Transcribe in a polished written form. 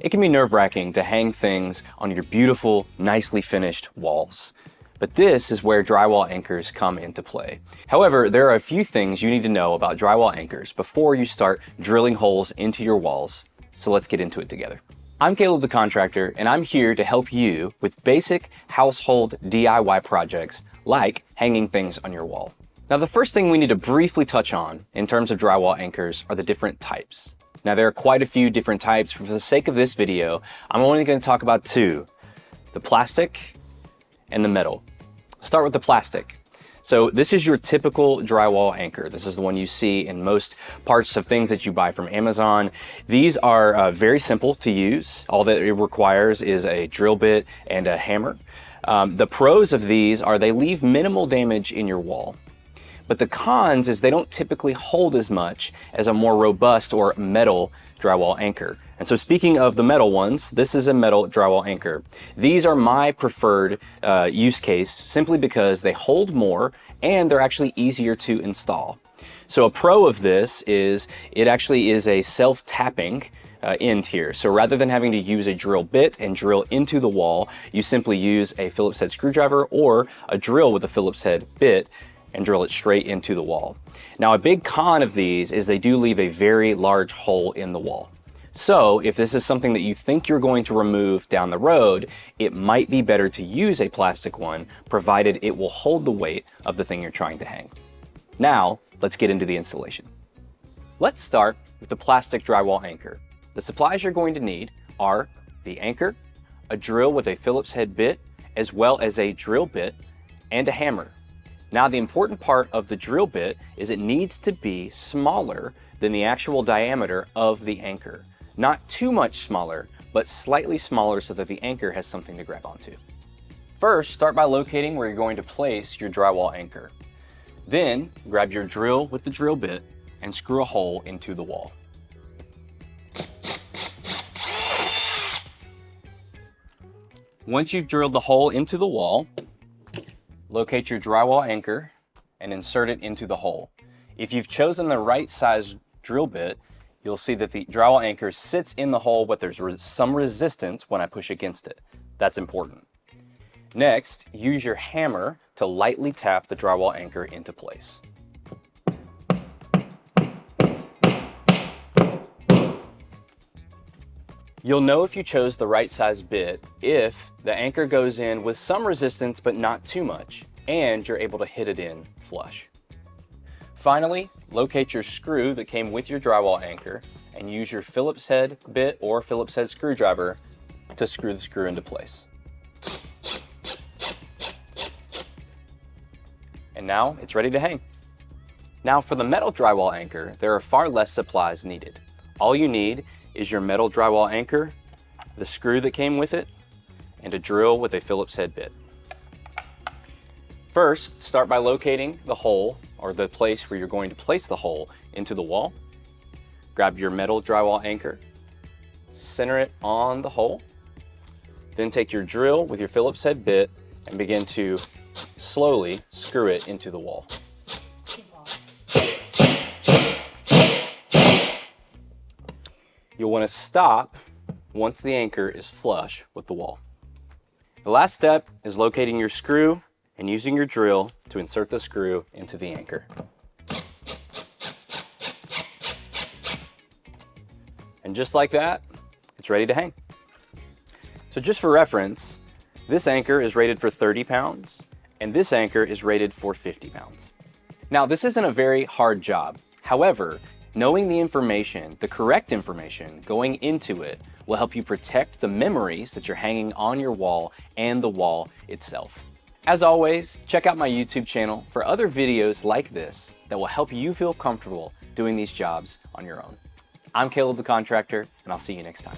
It can be nerve-wracking to hang things on your beautiful, nicely finished walls. But this is where drywall anchors come into play. However, there are a few things you need to know about drywall anchors before you start drilling holes into your walls. So let's get into it together. I'm Caleb the contractor, and I'm here to help you with basic household DIY projects like hanging things on your wall. Now, the first thing we need to briefly touch on in terms of drywall anchors are the different types. Now, there are quite a few different types, but for the sake of this video, I'm only going to talk about two: the plastic and the metal. Start with the plastic. So this is your typical drywall anchor. This is the one you see in most parts of things that you buy from Amazon. These are very simple to use. All that it requires is a drill bit and a hammer. The pros of these are they leave minimal damage in your wall. But the cons is they don't typically hold as much as a more robust or metal drywall anchor. And so speaking of the metal ones, this is a metal drywall anchor. These are my preferred use case simply because they hold more and they're actually easier to install. So a pro of this is it actually is a self-tapping end here. So rather than having to use a drill bit and drill into the wall, you simply use a Phillips head screwdriver or a drill with a Phillips head bit and drill it straight into the wall. Now, a big con of these is they do leave a very large hole in the wall. So if this is something that you think you're going to remove down the road, it might be better to use a plastic one, provided it will hold the weight of the thing you're trying to hang. Now, let's get into the installation. Let's start with the plastic drywall anchor. The supplies you're going to need are the anchor, a drill with a Phillips head bit, as well as a drill bit and a hammer. Now, the important part of the drill bit is it needs to be smaller than the actual diameter of the anchor. Not too much smaller, but slightly smaller so that the anchor has something to grab onto. First, start by locating where you're going to place your drywall anchor. Then, grab your drill with the drill bit and screw a hole into the wall. Once you've drilled the hole into the wall, locate your drywall anchor and insert it into the hole. If you've chosen the right size drill bit, you'll see that the drywall anchor sits in the hole, but there's some resistance when I push against it. That's important. Next, use your hammer to lightly tap the drywall anchor into place. You'll know if you chose the right size bit if the anchor goes in with some resistance but not too much, and you're able to hit it in flush. Finally, locate your screw that came with your drywall anchor and use your Phillips head bit or Phillips head screwdriver to screw the screw into place. And now it's ready to hang. Now for the metal drywall anchor, there are far less supplies needed. All you need is your metal drywall anchor, the screw that came with it, and a drill with a Phillips head bit. First, start by locating the hole, or the place where you're going to place the hole, into the wall. Grab your metal drywall anchor, center it on the hole, then take your drill with your Phillips head bit and begin to slowly screw it into the wall. You'll want to stop once the anchor is flush with the wall. The last step is locating your screw and using your drill to insert the screw into the anchor. And just like that, it's ready to hang. So just for reference, this anchor is rated for 30 pounds and this anchor is rated for 50 pounds. Now, this isn't a very hard job. However, knowing the information, the correct information going into it will help you protect the memories that you're hanging on your wall and the wall itself. As always, check out my YouTube channel for other videos like this that will help you feel comfortable doing these jobs on your own. I'm Caleb the contractor, and I'll see you next time.